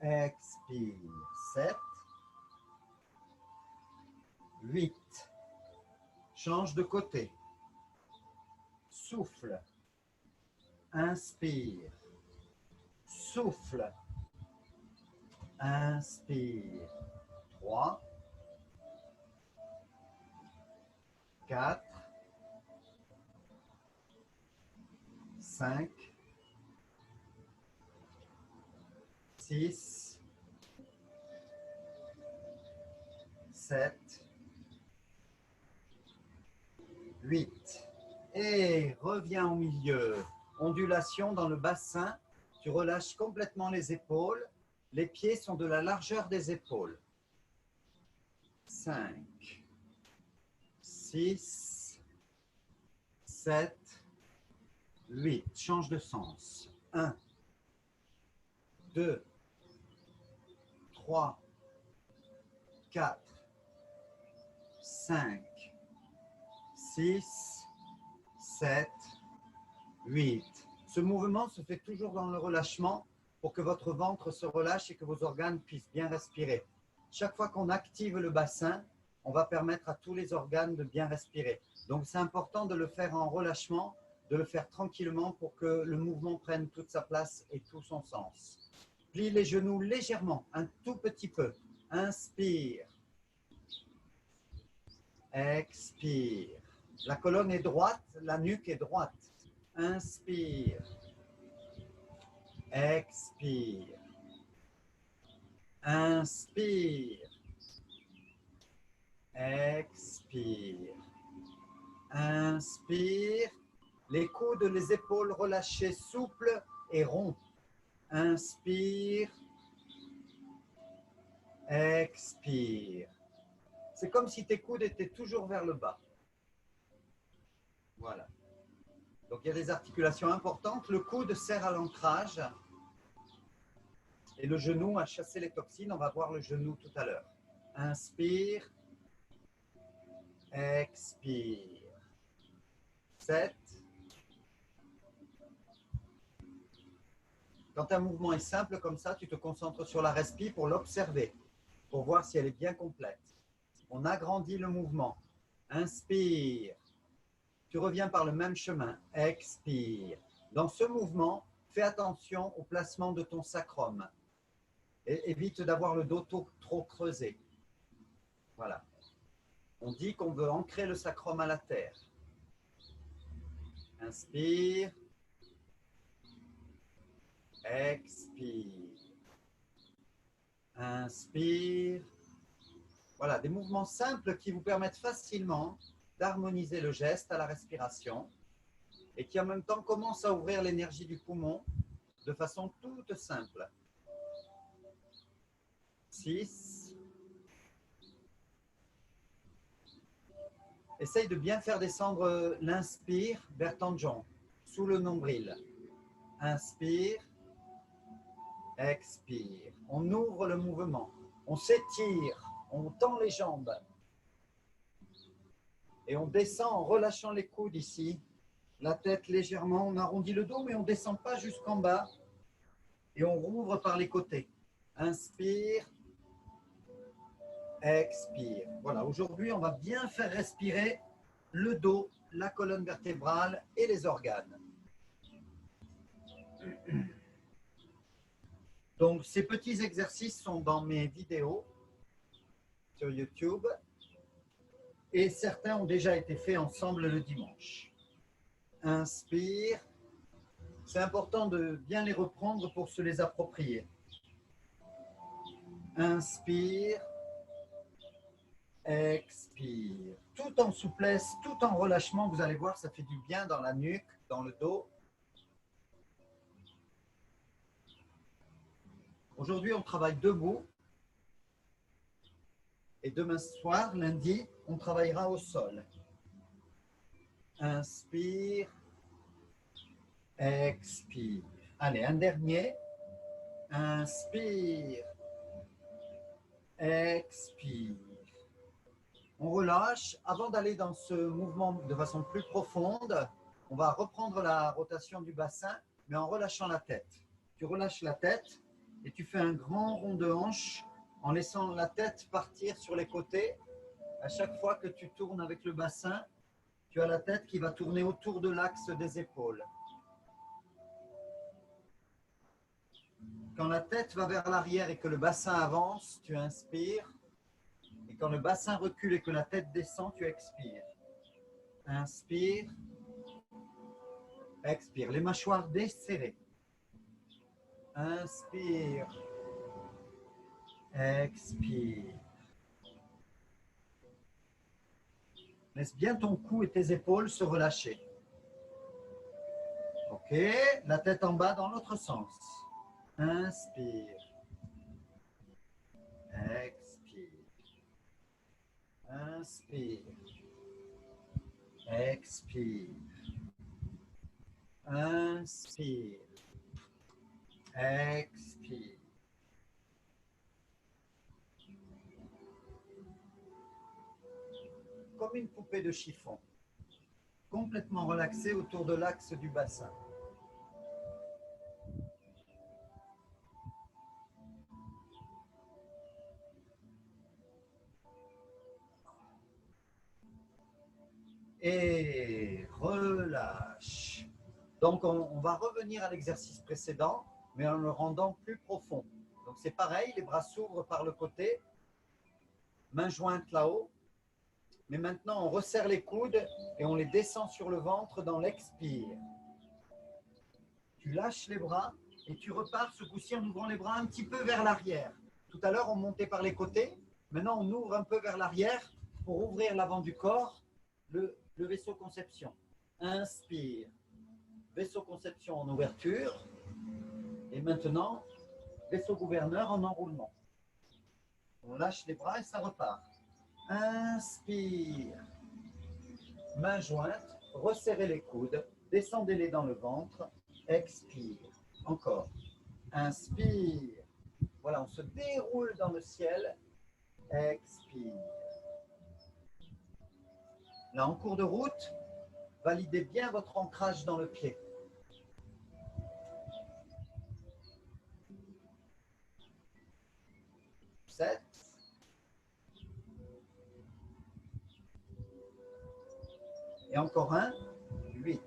Expire. 7. 8. Change de côté. Souffle. Inspire. Souffle. Inspire. 3. 4. 5. 6. 7. 8. Et reviens au milieu. Ondulation dans le bassin. Tu relâches complètement les épaules. Les pieds sont de la largeur des épaules. 5, 6, 7, 8. Change de sens. 1, 2, 3, 4, 5, 6, 7, 8. Ce mouvement se fait toujours dans le relâchement pour que votre ventre se relâche et que vos organes puissent bien respirer. Chaque fois qu'on active le bassin, on va permettre à tous les organes de bien respirer. Donc c'est important de le faire en relâchement, de le faire tranquillement pour que le mouvement prenne toute sa place et tout son sens. Plie les genoux légèrement, un tout petit peu. Inspire. Expire. La colonne est droite, la nuque est droite. Inspire. Expire. Inspire. Expire. Inspire. Les coudes, les épaules relâchées, souples et ronds. Inspire. Expire. C'est comme si tes coudes étaient toujours vers le bas. Voilà. Donc il y a des articulations importantes. Le coude sert à l'ancrage et le genou à chasser les toxines. On va voir le genou tout à l'heure. Inspire. Expire. 7. Quand un mouvement est simple comme ça, tu te concentres sur la respi pour l'observer, pour voir si elle est bien complète. On agrandit le mouvement. Inspire. Tu reviens par le même chemin. Expire. Dans ce mouvement, fais attention au placement de ton sacrum. Et évite d'avoir le dos trop creusé. Voilà. On dit qu'on veut ancrer le sacrum à la terre. Inspire. Expire. Inspire. Voilà, des mouvements simples qui vous permettent facilement d'harmoniser le geste à la respiration et qui en même temps commencent à ouvrir l'énergie du poumon de façon toute simple. 6. Essaye de bien faire descendre l'inspire vers ton jonc, sous le nombril. Inspire. Expire. On ouvre le mouvement. On s'étire. On tend les jambes. Et on descend en relâchant les coudes ici. La tête légèrement. On arrondit le dos, mais on ne descend pas jusqu'en bas. Et on rouvre par les côtés. Inspire. Expire. Voilà, aujourd'hui, on va bien faire respirer le dos, la colonne vertébrale et les organes. Donc, ces petits exercices sont dans mes vidéos sur YouTube et certains ont déjà été faits ensemble le dimanche. Inspire. C'est important de bien les reprendre pour se les approprier. Inspire. Expire. Tout en souplesse, tout en relâchement, vous allez voir, ça fait du bien dans la nuque, dans le dos. Aujourd'hui, on travaille debout. Et demain soir, lundi, on travaillera au sol. Inspire. Expire. Allez, un dernier. Inspire. Expire. On relâche. Avant d'aller dans ce mouvement de façon plus profonde, on va reprendre la rotation du bassin, mais en relâchant la tête. Tu relâches la tête Et tu fais un grand rond de hanche en laissant la tête partir sur les côtés. À chaque fois que tu tournes avec le bassin, tu as la tête qui va tourner autour de l'axe des épaules. Quand la tête va vers l'arrière et que le bassin avance, tu inspires. Et quand le bassin recule et que la tête descend, tu expires. Inspire. Expire. Les mâchoires desserrées. Inspire. Expire. Laisse bien ton cou et tes épaules se relâcher. Ok, la tête en bas dans l'autre sens. Inspire. Expire. Inspire. Expire. Inspire. Expire. Comme une poupée de chiffon, complètement relaxée autour de l'axe du bassin. Et relâche. Donc on va revenir à l'exercice précédent, mais en le rendant plus profond. Donc c'est pareil, les bras s'ouvrent par le côté, mains jointes là-haut. Mais maintenant, on resserre les coudes et on les descend sur le ventre dans l'expire. Tu lâches les bras et tu repars ce coup-ci en ouvrant les bras un petit peu vers l'arrière. Tout à l'heure, on montait par les côtés. Maintenant, on ouvre un peu vers l'arrière pour ouvrir l'avant du corps, le vaisseau conception. Inspire. Vaisseau conception en ouverture. Et maintenant, vaisseau gouverneur en enroulement. On lâche les bras et ça repart. Inspire. Mains jointes, resserrez les coudes, descendez-les dans le ventre. Expire. Encore. Inspire. Voilà, on se déroule dans le ciel. Expire. Là, en cours de route, validez bien votre ancrage dans le pied. Sept. Et encore un. 8.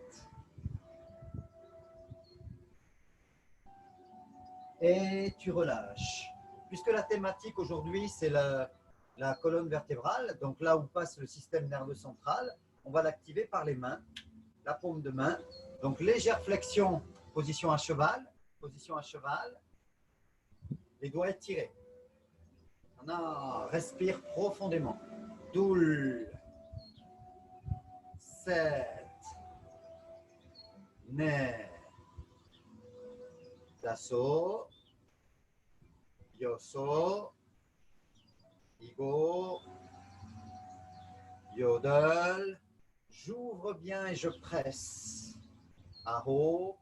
Et tu relâches. Puisque la thématique aujourd'hui, c'est la colonne vertébrale, donc là où passe le système nerveux central, on va l'activer par les mains, la paume de main. Donc légère flexion, position à cheval, les doigts étirés. Respire profondément. 12, 7, 9, Daso, Yoso, Igo, Yodel. J'ouvre bien et je presse. Aho,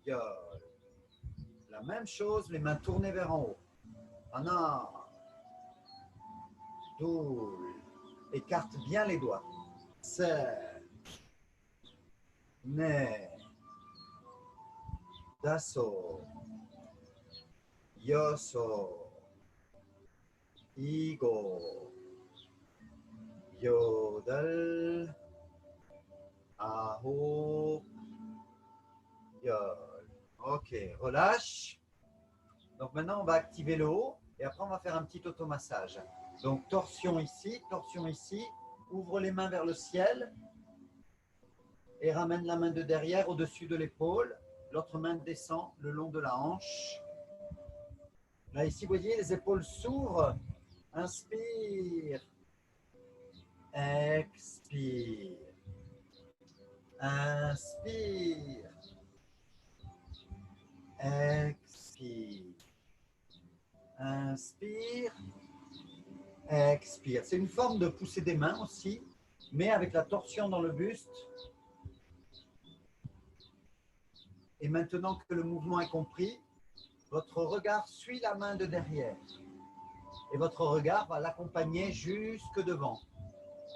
Yod. La même chose, les mains tournées vers en haut. Ana, Doul. Écarte bien les doigts. 7, 9, Daso, Yoso, Igo, Yodel, Aho, Yod. Ok, relâche. Donc maintenant, on va activer le haut et après, on va faire un petit automassage. Donc torsion ici, ouvre les mains vers le ciel et ramène la main de derrière au-dessus de l'épaule. L'autre main descend le long de la hanche. Là, ici, vous voyez, les épaules s'ouvrent. Inspire. Expire. Inspire. Expire. Inspire. Expire. C'est une forme de pousser des mains aussi, mais avec la torsion dans le buste. Et maintenant que le mouvement est compris, votre regard suit la main de derrière. Et votre regard va l'accompagner jusque devant.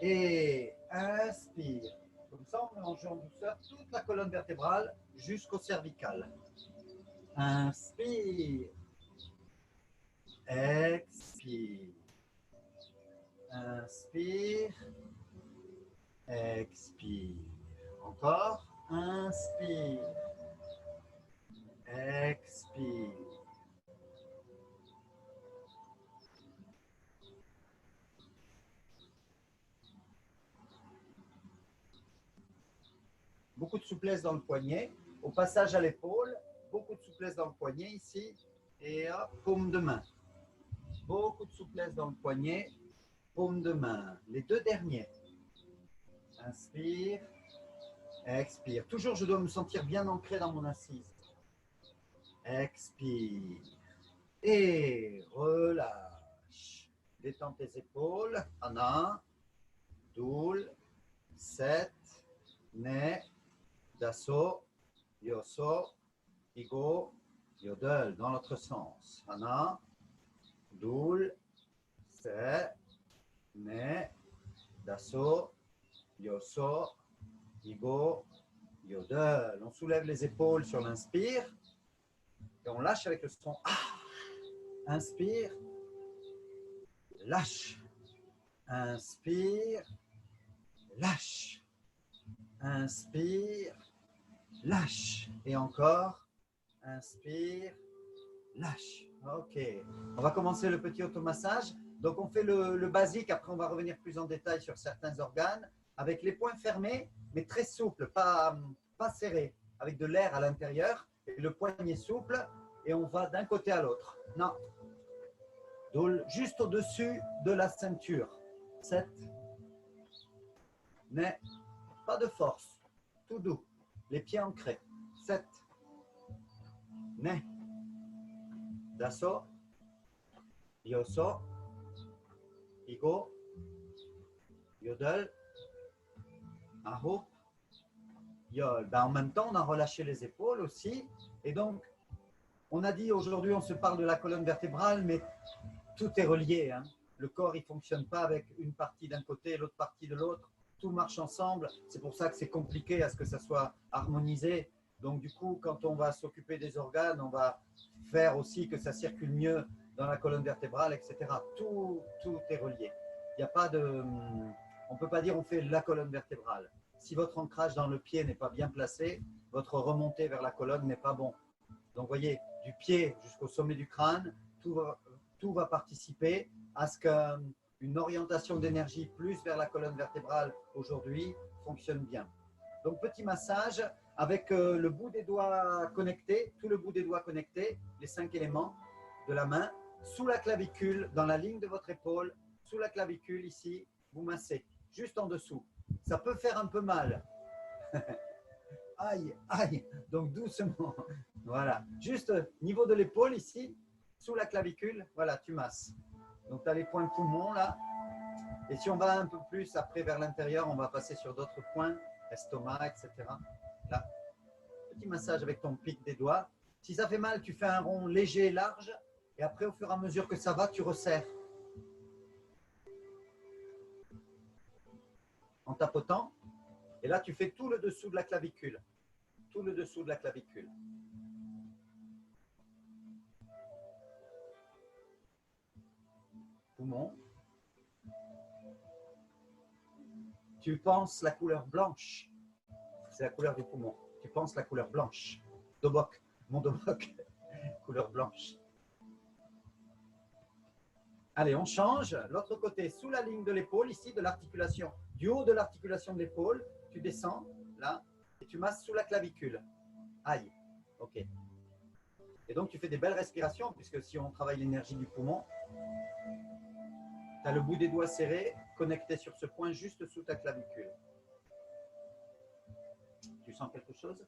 Et inspire. Comme ça, on mélange en douceur toute la colonne vertébrale jusqu'au cervical. Inspire. Expire. Inspire. Expire. Encore. Inspire. Expire. Beaucoup de souplesse dans le poignet. Au passage à l'épaule, beaucoup de souplesse dans le poignet ici. Et hop, paume de main. Beaucoup de souplesse dans le poignet, paume de main. Les deux derniers. Inspire, expire. Toujours, je dois me sentir bien ancré dans mon assise. Expire. Et relâche. Détends tes épaules. Ana, Doul, Set, Ne, Dasso, Yoso, Igo, Yodel. Dans l'autre sens. Ana, Doul, Set, Ne, Dasso, Yoso, Igo, Yodel. On soulève les épaules sur l'inspire et on lâche avec le son A. Inspire, lâche. Inspire, lâche. Inspire, lâche. Et encore, inspire, lâche. Ok. On va commencer le petit automassage. Donc, on fait le basique. Après, on va revenir plus en détail sur certains organes avec les poings fermés, mais très souples, pas serrés, avec de l'air à l'intérieur et le poignet souple. Et on va d'un côté à l'autre. Non. Juste au-dessus de la ceinture. 7. Mais pas de force. Tout doux. Les pieds ancrés. 7. Ne. Dasso. Yoso. Igo. Yodel. Aho. Yol. Ben, en même temps, on a relâché les épaules aussi. Et donc, on a dit aujourd'hui, on se parle de la colonne vertébrale, mais tout est relié. Hein. Le corps, il ne fonctionne pas avec une partie d'un côté et l'autre partie de l'autre. Tout marche ensemble. C'est pour ça que c'est compliqué à ce que ça soit harmonisé. Donc, du coup, quand on va s'occuper des organes, on va faire aussi que ça circule mieux dans la colonne vertébrale, etc. Tout est relié. Il n'y a pas de... On ne peut pas dire on fait la colonne vertébrale. Si votre ancrage dans le pied n'est pas bien placé, votre remontée vers la colonne n'est pas bon. Donc, vous voyez, du pied jusqu'au sommet du crâne, tout va participer à ce qu'une orientation d'énergie plus vers la colonne vertébrale aujourd'hui fonctionne bien. Donc, petit massage avec le bout des doigts connectés, tout le bout des doigts connectés, les 5 éléments de la main, sous la clavicule, dans la ligne de votre épaule, sous la clavicule ici, vous massez, juste en dessous. Ça peut faire un peu mal. Aïe, aïe, donc doucement. Voilà, juste niveau de l'épaule ici, sous la clavicule, voilà, tu masses. Donc, tu as les points poumons là. Et si on va un peu plus après vers l'intérieur, on va passer sur d'autres points, estomac, etc. Là, petit massage avec ton pic des doigts. Si ça fait mal, tu fais un rond léger et large. Et après, au fur et à mesure que ça va, tu resserres. En tapotant. Et là, tu fais tout le dessous de la clavicule. Tout le dessous de la clavicule. Poumon. Tu penses la couleur blanche. C'est la couleur du poumon. Tu penses la couleur blanche. Dobok, mon dobok, couleur blanche. Allez, on change. L'autre côté, sous la ligne de l'épaule, ici, de l'articulation. Du haut de l'articulation de l'épaule, tu descends, là, et tu masses sous la clavicule. Aïe. OK. Et donc, tu fais des belles respirations, puisque si on travaille l'énergie du poumon, tu as le bout des doigts serré, connecté sur ce point, juste sous ta clavicule. Tu sens quelque chose ?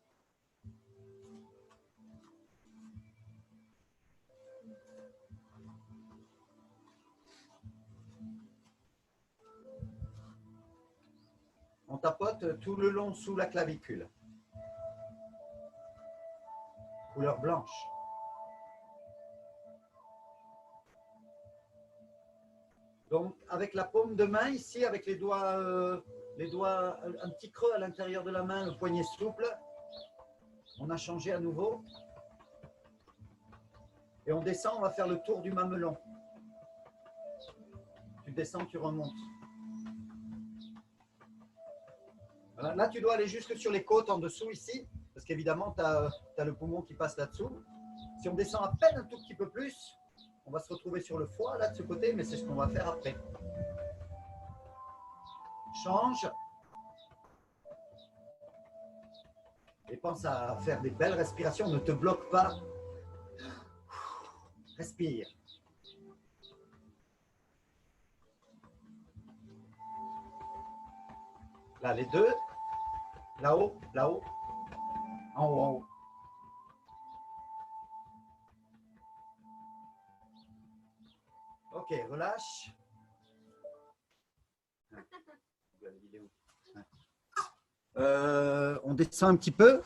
On tapote tout le long sous la clavicule. Couleur blanche. Donc, avec la paume de main, ici, avec les doigts, un petit creux à l'intérieur de la main, le poignet souple, on a changé à nouveau. Et on descend, on va faire le tour du mamelon. Tu descends, tu remontes. Voilà. Là, tu dois aller jusque sur les côtes en dessous ici, parce qu'évidemment, tu as le poumon qui passe là-dessous. Si on descend à peine un tout petit peu plus, on va se retrouver sur le foie, là, de ce côté, mais c'est ce qu'on va faire après. Change. Et pense à faire des belles respirations. Ne te bloque pas. Respire. Là, les deux. Là-haut, là-haut. En haut, en haut. Ok, relâche. On descend un petit peu.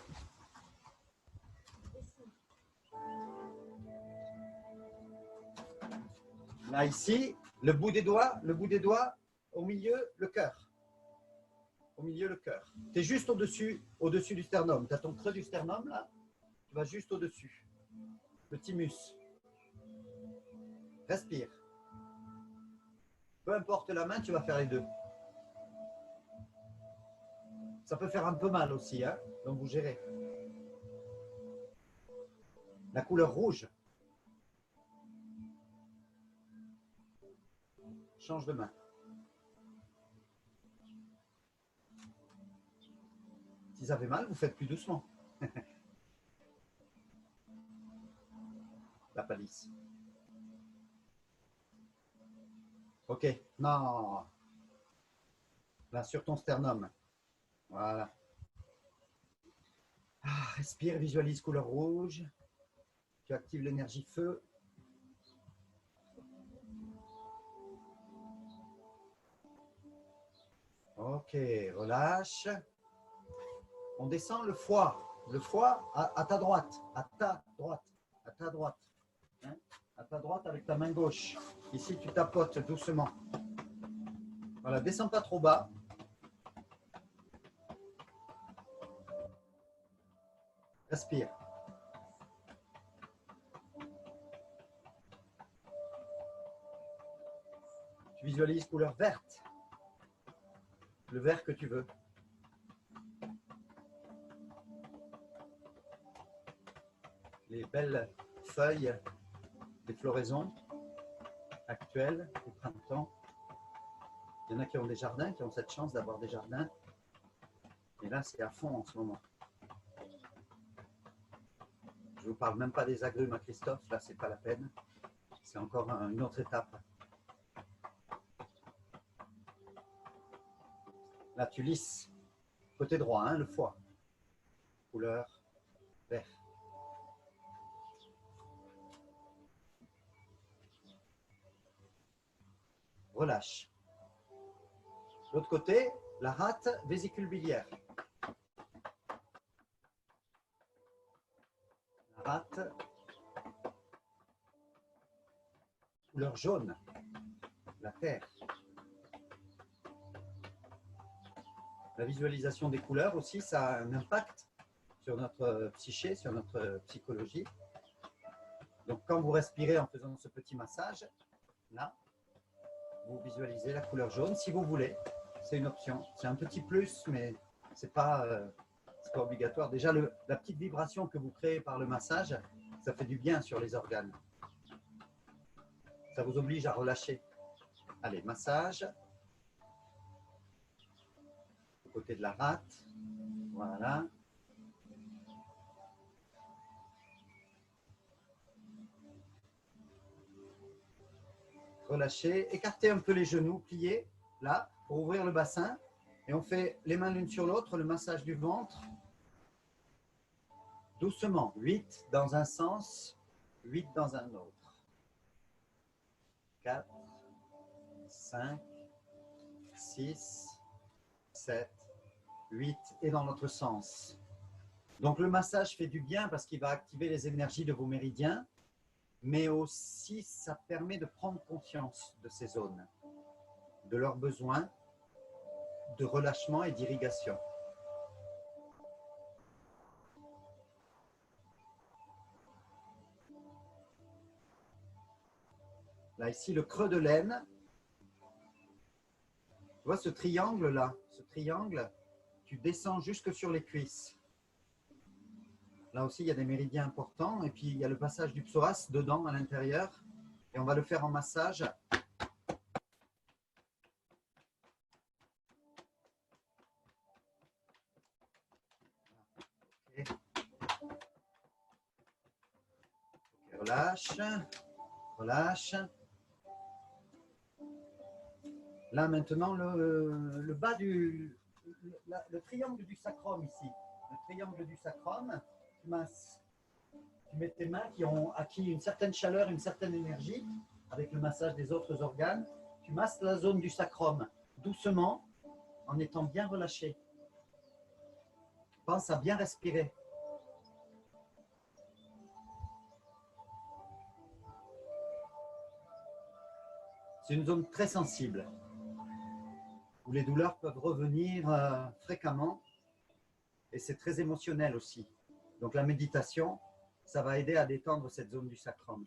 Là, ici, le bout des doigts, au milieu, le cœur. Au milieu, le cœur. Tu es juste au-dessus du sternum. Tu as ton creux du sternum, là. Tu vas juste au-dessus. Le thymus. Respire. Peu importe la main, tu vas faire les deux. Ça peut faire un peu mal aussi, hein, donc vous gérez. La couleur rouge. Change de main. Si ça fait mal, vous faites plus doucement. La palisse. Ok. Non. Là, sur ton sternum. Voilà. Ah, respire, visualise couleur rouge. Tu actives l'énergie feu. Ok, relâche. On descend le foie. Le foie à ta droite. À ta droite. À ta droite. Hein? À ta droite avec ta main gauche. Ici, tu tapotes doucement. Voilà, descends pas trop bas. Respire. Tu visualises couleur verte. Le vert que tu veux. Les belles feuilles des floraisons actuelles au printemps. Il y en a qui ont des jardins, qui ont cette chance d'avoir des jardins. Et là, c'est à fond en ce moment. Je ne vous parle même pas des agrumes à Christophe. Là, c'est pas la peine. C'est encore une autre étape. Là, tu lisses. Côté droit, hein, le foie. Couleur vert. Relâche. L'autre côté, la rate vésicule biliaire. La rate, couleur jaune, la terre. La visualisation des couleurs aussi, ça a un impact sur notre psyché, sur notre psychologie. Donc quand vous respirez en faisant ce petit massage, là, vous visualisez la couleur jaune si vous voulez. C'est une option. C'est un petit plus, mais ce n'est pas obligatoire. Déjà, la petite vibration que vous créez par le massage, ça fait du bien sur les organes. Ça vous oblige à relâcher. Allez, massage. Du côté de la rate. Voilà. Relâchez. Écartez un peu les genoux, pliez, là, pour ouvrir le bassin. Et on fait les mains l'une sur l'autre, le massage du ventre. Doucement. 8 dans un sens, 8 dans un autre. 4, 5, 6, 7, 8 et dans l'autre sens. Donc le massage fait du bien parce qu'il va activer les énergies de vos méridiens, mais aussi ça permet de prendre conscience de ces zones, de leurs besoins de relâchement et d'irrigation. Là, ici, le creux de l'aine. Tu vois ce triangle-là, ce triangle, tu descends jusque sur les cuisses. Là aussi, il y a des méridiens importants. Et puis, il y a le passage du psoas dedans, à l'intérieur. Et on va le faire en massage. Okay. Okay, relâche. Relâche. Là, maintenant, le bas du... Le triangle du sacrum ici. Le triangle du sacrum, tu masses. Tu mets tes mains qui ont acquis une certaine chaleur, une certaine énergie, avec le massage des autres organes. Tu masses la zone du sacrum, doucement, en étant bien relâché. Pense à bien respirer. C'est une zone très sensible, où les douleurs peuvent revenir fréquemment, et c'est très émotionnel aussi. Donc la méditation, ça va aider à détendre cette zone du sacrum.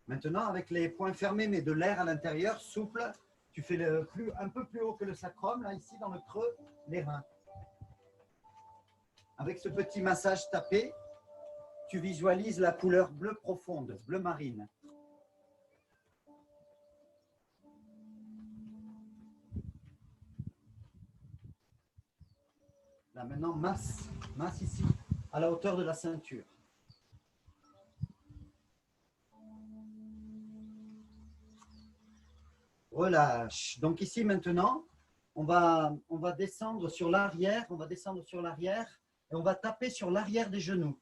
Maintenant, avec les poings fermés, mais de l'air à l'intérieur, souple, tu fais un peu plus haut que le sacrum, là, ici, dans le creux, les reins. Avec ce petit massage tapé, tu visualises la couleur bleu profonde, bleu marine. Là, maintenant, masse ici, à la hauteur de la ceinture. Relâche. Donc ici, maintenant, on va descendre sur l'arrière, et on va taper sur l'arrière des genoux.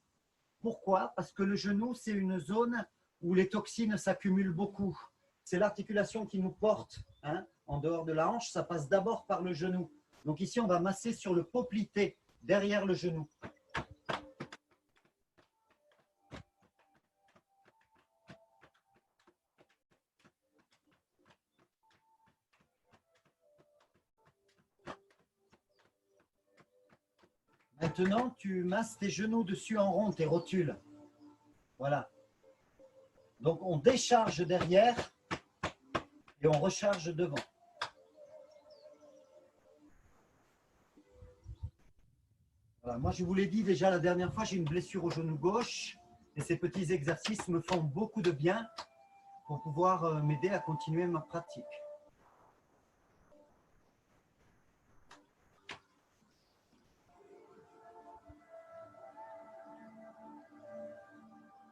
Pourquoi? Parce que le genou, c'est une zone où les toxines s'accumulent beaucoup. C'est l'articulation qui nous porte, hein, en dehors de la hanche, ça passe d'abord par le genou. Donc ici, on va masser sur le poplité, derrière le genou. Maintenant, tu masses tes genoux dessus en rond, tes rotules. Voilà. Donc, on décharge derrière et on recharge devant. Voilà. Moi, je vous l'ai dit déjà la dernière fois, j'ai une blessure au genou gauche et ces petits exercices me font beaucoup de bien pour pouvoir m'aider à continuer ma pratique.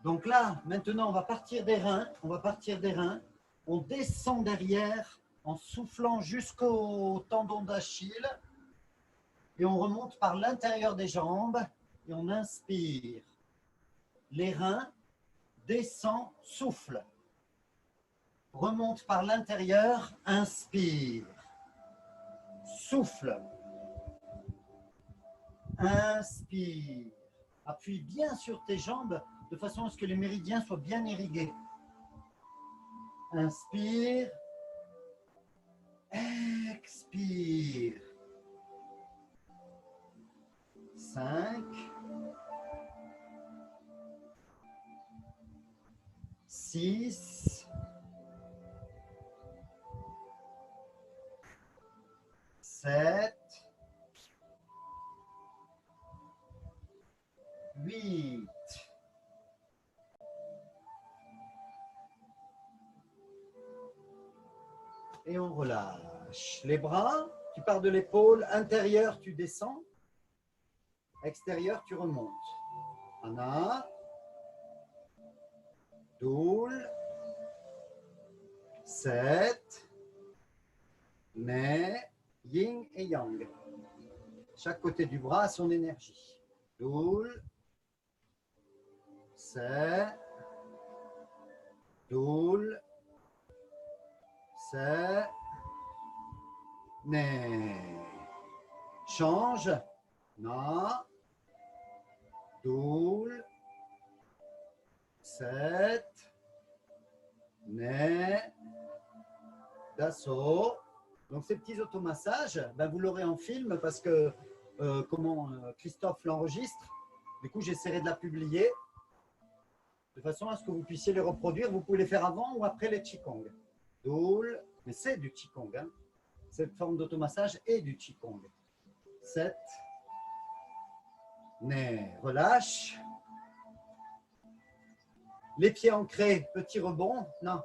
Donc là, maintenant, on va partir des reins. On descend derrière en soufflant jusqu'au tendon d'Achille. Et on remonte par l'intérieur des jambes. Et on inspire. Les reins, descend, souffle. Remonte par l'intérieur, inspire. Souffle. Inspire. Appuie bien sur tes jambes de façon à ce que les méridiens soient bien irrigués. Inspire. Expire. 5. 6. 7. 8. Et on relâche. Les bras, tu pars de l'épaule, intérieur, tu descends, extérieur, tu remontes. Ana, Doul, 7, Ne, Yin et Yang. Chaque côté du bras a son énergie. Doul, 7, Doul, 7, Ne. Change. Na, Doul, 7, Ne, Dasso. Donc ces petits automassages, ben vous l'aurez en film parce que Christophe l'enregistre. Du coup, j'essaierai de la publier de façon à ce que vous puissiez les reproduire. Vous pouvez les faire avant ou après les Qigong. Doul, mais c'est du Qigong. Hein. Cette forme d'automassage est du Qigong. 7. Ne, relâche. Les pieds ancrés, petit rebond. Non.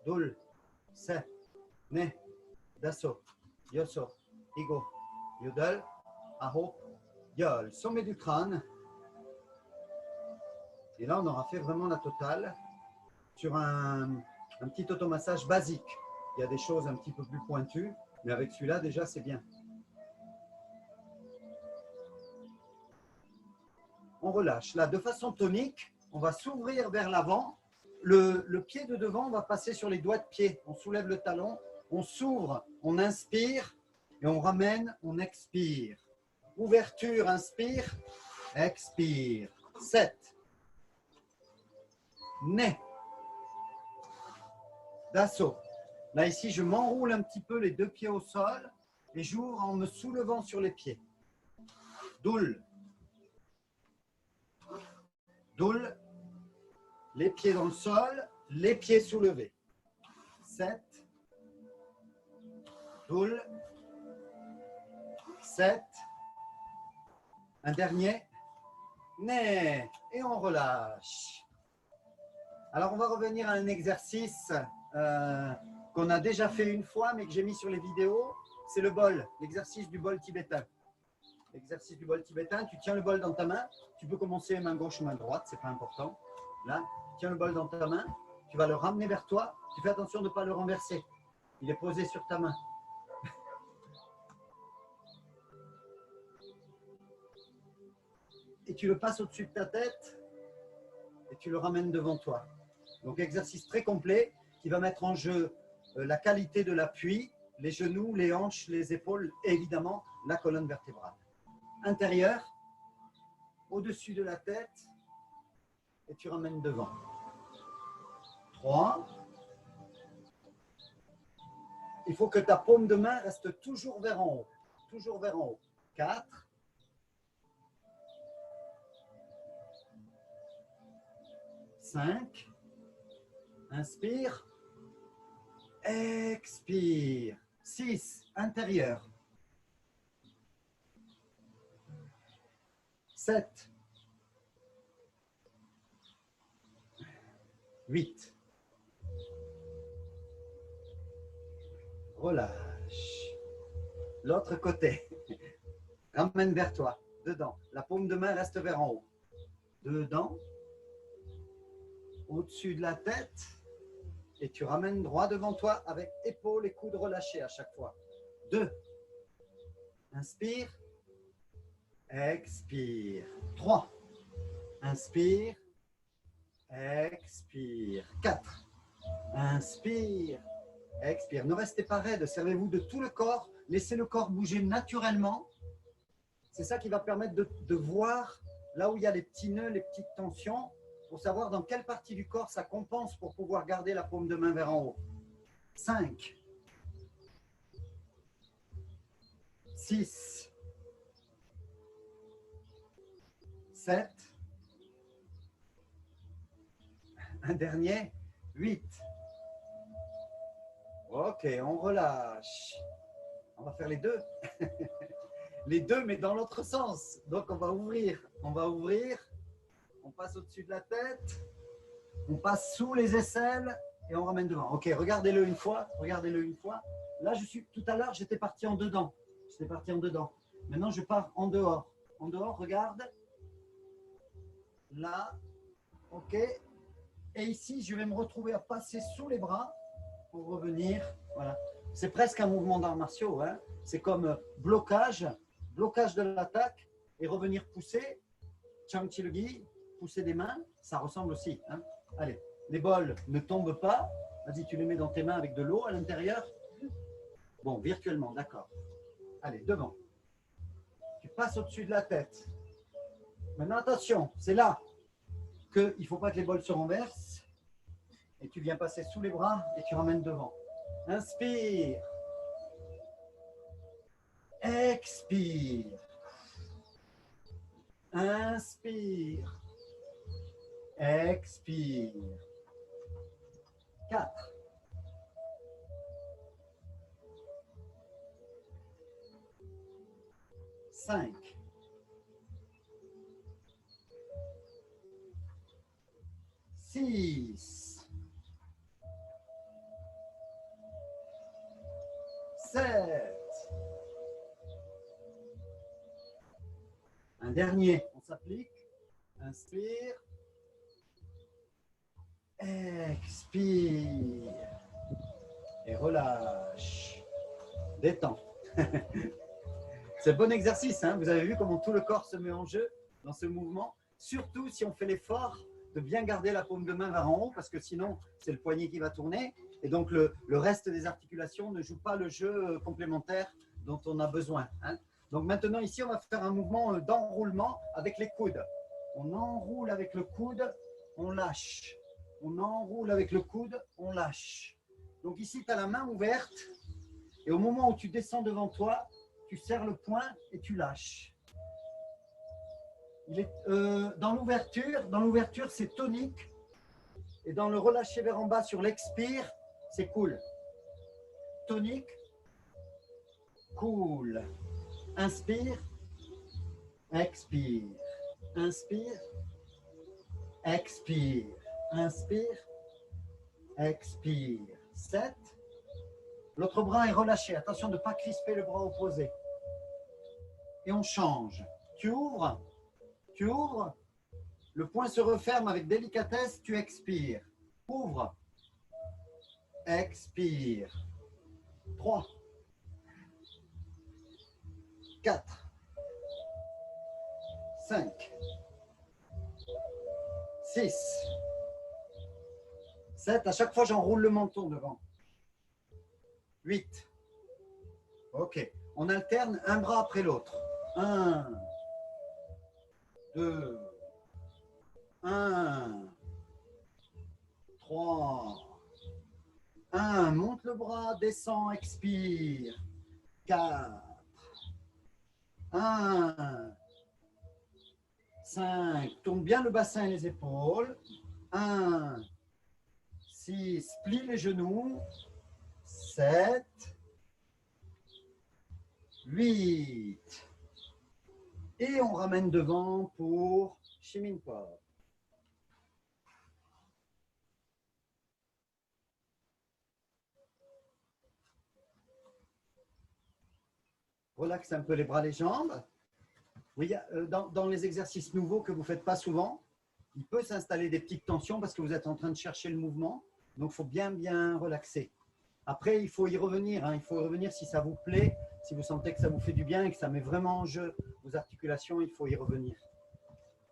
Doul, 7. Ne, dasso, yoso, igo, yodel, aho, yol. Sommet du crâne. Et là, on aura fait vraiment la totale sur un petit automassage basique. Il y a des choses un petit peu plus pointues, mais avec celui-là, déjà, c'est bien. On relâche. Là, de façon tonique, on va s'ouvrir vers l'avant. Le pied de devant va passer sur les doigts de pied. On soulève le talon, on s'ouvre, on inspire et on ramène, on expire. Ouverture, inspire, expire. 7. Né. Dasso. Là, ici, je m'enroule un petit peu les deux pieds au sol et j'ouvre en me soulevant sur les pieds. Doul. Doul. Les pieds dans le sol, les pieds soulevés. 7. Doul. 7. Un dernier. Né. Et on relâche. Alors, on va revenir à un exercice qu'on a déjà fait une fois, mais que j'ai mis sur les vidéos. C'est le bol, l'exercice du bol tibétain. L'exercice du bol tibétain, tu tiens le bol dans ta main. Tu peux commencer main gauche ou main droite, c'est pas important. Là, tiens le bol dans ta main. Tu vas le ramener vers toi. Tu fais attention de ne pas le renverser. Il est posé sur ta main. Et tu le passes au-dessus de ta tête et tu le ramènes devant toi. Donc, exercice très complet qui va mettre en jeu la qualité de l'appui, les genoux, les hanches, les épaules et évidemment la colonne vertébrale. Intérieur, au-dessus de la tête et tu ramènes devant. 3. Il faut que ta paume de main reste toujours vers en haut. Toujours vers en haut. 4. 5. Inspire. Expire. 6. Intérieur. 7. 8. Relâche. L'autre côté. Ramène vers toi. Dedans. La paume de main reste vers en haut. Dedans. Au-dessus de la tête. Et tu ramènes droit devant toi avec épaules et coudes relâchés à chaque fois. 2. Inspire. Expire. 3. Inspire. Expire. 4. Inspire. Expire. Ne restez pas raide. Servez-vous de tout le corps. Laissez le corps bouger naturellement. C'est ça qui va permettre de voir là où il y a les petits nœuds, les petites tensions, pour savoir dans quelle partie du corps ça compense pour pouvoir garder la paume de main vers en haut. 5. 6. 7. Un dernier. 8. Ok, on relâche. On va faire les deux. Les deux, mais dans l'autre sens. Donc, on va ouvrir. On va ouvrir. On passe au-dessus de la tête. On passe sous les aisselles et on ramène devant. Ok, regardez-le une fois. Regardez-le une fois. Là, tout à l'heure, j'étais parti en dedans. J'étais parti en dedans. Maintenant, je pars en dehors. En dehors, regarde. Là. Ok. Et ici, je vais me retrouver à passer sous les bras pour revenir. Voilà. C'est presque un mouvement d'arts martiaux. Hein. C'est comme blocage de l'attaque et revenir pousser. Chang Chi-le-gi, pousser des mains, ça ressemble aussi. Hein. Allez, les bols ne tombent pas. Vas-y, tu les mets dans tes mains avec de l'eau à l'intérieur. Bon, virtuellement, d'accord. Allez, devant. Tu passes au-dessus de la tête. Maintenant, attention, c'est là qu'il ne faut pas que les bols se renversent. Et tu viens passer sous les bras et tu ramènes devant. Inspire. Expire. Inspire. Expire. 4. 5. 6. 7. Un dernier, on s'applique. Inspire. Expire. Et relâche. Détends. C'est un bon exercice, hein. Vous avez vu comment tout le corps se met en jeu dans ce mouvement. Surtout si on fait l'effort de bien garder la paume de main vers en haut, parce que sinon, c'est le poignet qui va tourner. Et donc, le reste des articulations ne joue pas le jeu complémentaire dont on a besoin, hein. Donc maintenant, ici, on va faire un mouvement d'enroulement avec les coudes. On enroule avec le coude, on lâche. On enroule avec le coude, on lâche. Donc ici, tu as la main ouverte. Et au moment où tu descends devant toi, tu serres le poing et tu lâches. Il est, dans l'ouverture, c'est tonique. Et dans le relâcher vers en bas sur l'expire, c'est cool. Tonique, cool. Inspire, expire. Inspire, expire. Inspire, expire. 7. L'autre bras est relâché. Attention de ne pas crisper le bras opposé. Et on change. Tu ouvres. Tu ouvres. Le poing se referme avec délicatesse. Tu expires. Ouvre. Expire. 3. 4. 5. 6. 7. À chaque fois, j'enroule le menton devant. 8. Ok. On alterne un bras après l'autre. 1, 2, 1, 3, 1. Monte le bras, descend, expire. 4, 1, 5. Tourne bien le bassin et les épaules. 1, 6. Plie les genoux. 7, 8. Et on ramène devant pour Shiminpo. Relaxe un peu les bras, les jambes. Oui, dans les exercices nouveaux que vous ne faites pas souvent, il peut s'installer des petites tensions parce que vous êtes en train de chercher le mouvement. Donc, il faut bien relaxer. Après, il faut y revenir. Il faut y revenir si ça vous plaît, si vous sentez que ça vous fait du bien et que ça met vraiment en jeu vos articulations, il faut y revenir.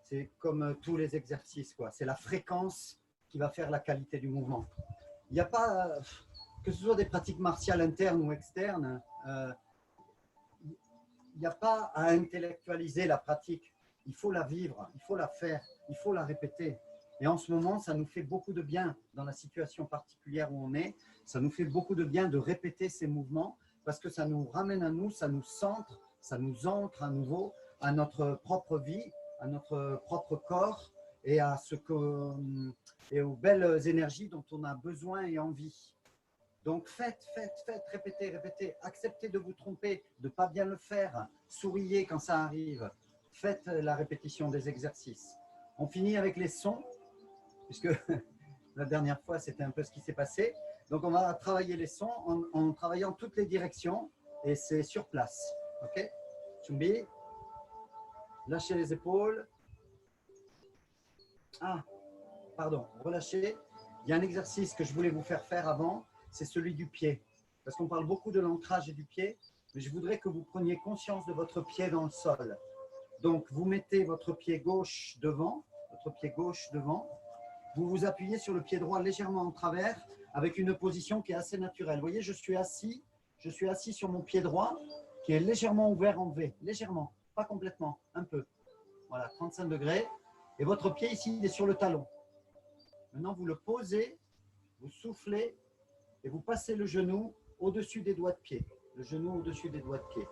C'est comme tous les exercices, quoi. C'est la fréquence qui va faire la qualité du mouvement. Il n'y a pas, que ce soit des pratiques martiales internes ou externes, il n'y a pas à intellectualiser la pratique. Il faut la vivre, il faut la faire, il faut la répéter. Et en ce moment, ça nous fait beaucoup de bien dans la situation particulière où on est. Ça nous fait beaucoup de bien de répéter ces mouvements parce que ça nous ramène à nous, ça nous centre, ça nous ancre à nouveau à notre propre vie, à notre propre corps et à et aux belles énergies dont on a besoin et envie. Donc faites, répétez. Acceptez de vous tromper, de ne pas bien le faire. Souriez quand ça arrive. Faites la répétition des exercices. On finit avec les sons, puisque la dernière fois, c'était un peu ce qui s'est passé. Donc on va travailler les sons en travaillant toutes les directions et c'est sur place. Ok? Chumbi, lâchez les épaules. Ah, pardon, relâchez. Il y a un exercice que je voulais vous faire faire avant. C'est celui du pied. Parce qu'on parle beaucoup de l'ancrage et du pied, mais je voudrais que vous preniez conscience de votre pied dans le sol. Donc, vous mettez votre pied gauche devant, vous vous appuyez sur le pied droit légèrement en travers, avec une position qui est assez naturelle. Vous voyez, je suis assis sur mon pied droit, qui est légèrement ouvert en V, légèrement, pas complètement, un peu. Voilà, 35 degrés. Et votre pied ici, il est sur le talon. Maintenant, vous le posez, vous soufflez, et vous passez le genou au-dessus des doigts de pied. Le genou au-dessus des doigts de pied.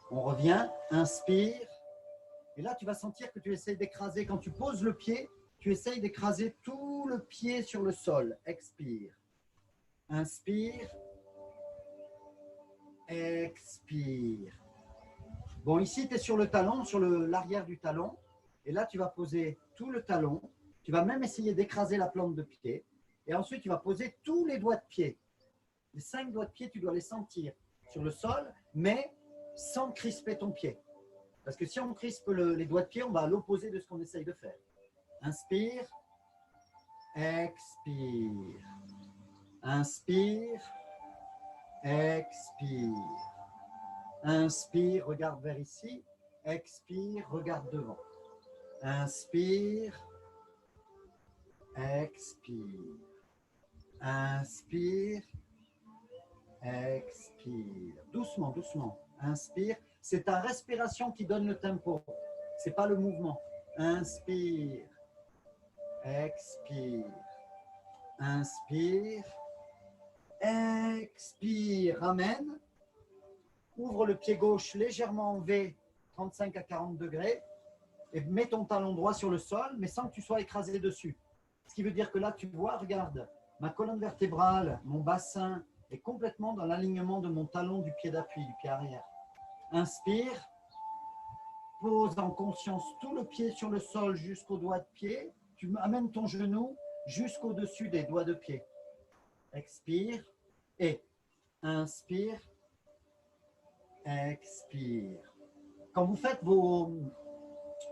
On revient, inspire. Et là, tu vas sentir que tu essaies d'écraser. Quand tu poses le pied, tu essayes d'écraser tout le pied sur le sol. Expire. Inspire. Expire. Bon, ici, tu es sur le talon, sur l'arrière du talon. Et là, tu vas poser tout le talon. Tu vas même essayer d'écraser la plante de pied. Et ensuite, tu vas poser tous les doigts de pied. Les 5 doigts de pied, tu dois les sentir sur le sol, mais sans crisper ton pied. Parce que si on crispe les doigts de pied, on va à l'opposé de ce qu'on essaye de faire. Inspire. Expire. Inspire. Expire. Inspire, regarde vers ici. Expire, regarde devant. Inspire. Expire. Inspire. Expire. Doucement, doucement. Inspire. C'est ta respiration qui donne le tempo. Ce n'est pas le mouvement. Inspire. Expire. Inspire. Expire. Ramène. Ouvre le pied gauche légèrement en V, 35 à 40 degrés. Et mets ton talon droit sur le sol, mais sans que tu sois écrasé dessus. Ce qui veut dire que là, tu vois, regarde, ma colonne vertébrale, mon bassin est complètement dans l'alignement de mon talon du pied d'appui, du pied arrière. Inspire. Pose en conscience tout le pied sur le sol jusqu'au doigt de pied. Tu amènes ton genou jusqu'au-dessus des doigts de pied. Expire et inspire. Expire. Quand vous faites vos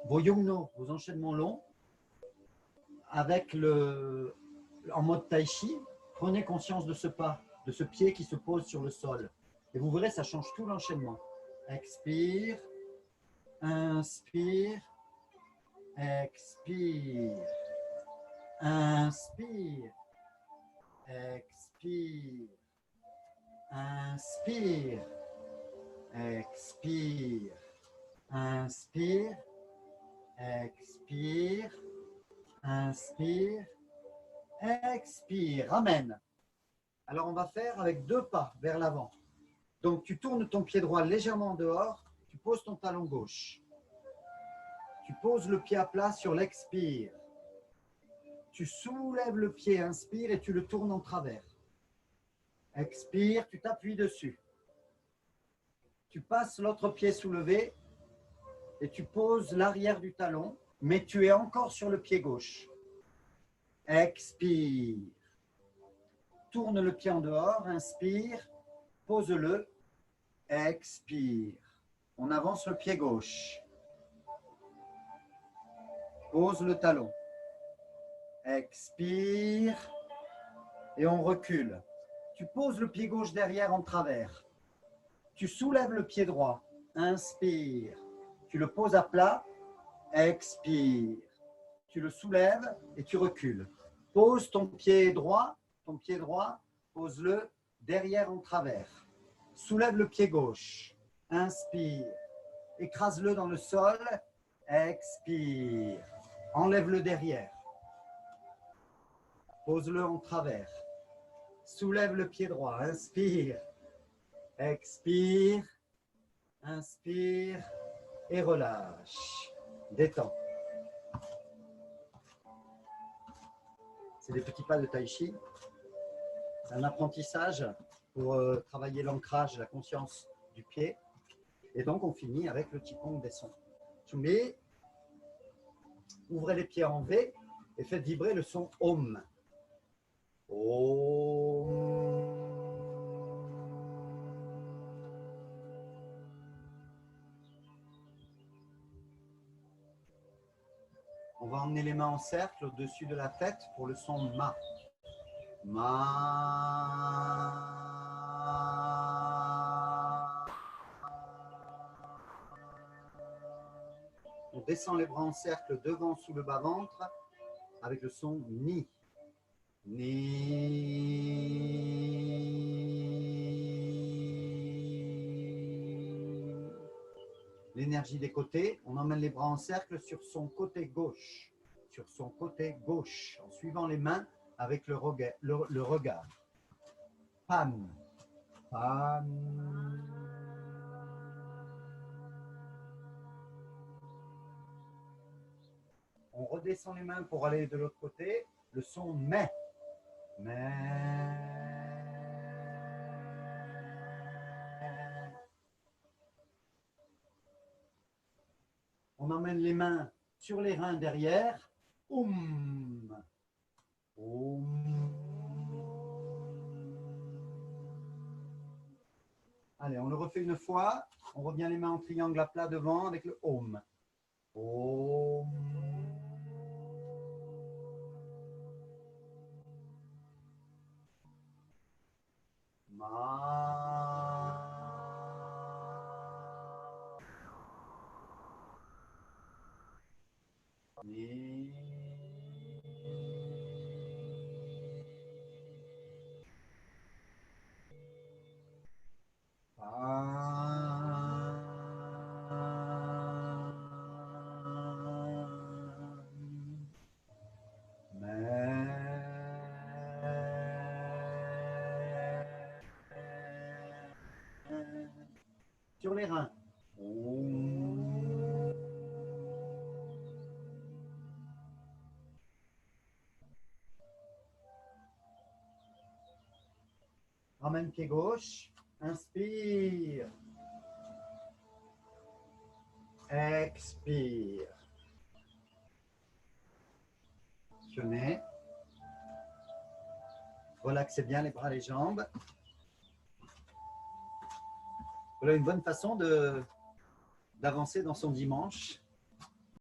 yongno, vos enchaînements longs, en mode tai chi, prenez conscience de ce pas, de ce pied qui se pose sur le sol. Et vous verrez, ça change tout l'enchaînement. Expire. Inspire. Expire. Inspire. Expire. Inspire. Expire. Inspire. Expire. Inspire. Expire. Ramène. Alors, on va faire avec 2 pas vers l'avant. Donc, tu tournes ton pied droit légèrement en dehors. Tu poses ton talon gauche. Tu poses le pied à plat sur l'expire. Tu soulèves le pied, inspire, et tu le tournes en travers. Expire, tu t'appuies dessus. Tu passes l'autre pied soulevé et tu poses l'arrière du talon, mais tu es encore sur le pied gauche. Expire. Tourne le pied en dehors, inspire, pose-le, expire. On avance le pied gauche. Pose le talon. Expire et on recule. Tu poses le pied gauche derrière en travers. Tu soulèves le pied droit. Inspire. Tu le poses à plat. Expire. Tu le soulèves et tu recules. Pose ton pied droit. Pose-le derrière en travers. Soulève le pied gauche. Inspire. Écrase-le dans le sol. Expire. Enlève-le derrière. Pose-le en travers. Soulève le pied droit. Inspire. Expire. Inspire. Et relâche. Détends. C'est des petits pas de tai chi. C'est un apprentissage pour travailler l'ancrage, la conscience du pied. Et donc, on finit avec le Qigong des sons. Chumbi. Ouvrez les pieds en V et faites vibrer le son Om. Om. On va emmener les mains en cercle au-dessus de la tête pour le son Ma. Ma. On descend les bras en cercle devant sous le bas-ventre avec le son Ni. Ni. L'énergie des côtés, on emmène les bras en cercle sur son côté gauche. Sur son côté gauche, en suivant les mains avec le regard. Pan. Pan. On redescend les mains pour aller de l'autre côté. Le son mais. Mais. On emmène les mains sur les reins derrière. Oum. Oum. Allez, on le refait une fois. On revient les mains en triangle à plat devant avec le Om. Om. Mi. Sur les reins. Ramène pied gauche. Inspire. Expire. Pionner. Relaxez bien les bras, les jambes. Voilà une bonne façon d'avancer dans son dimanche.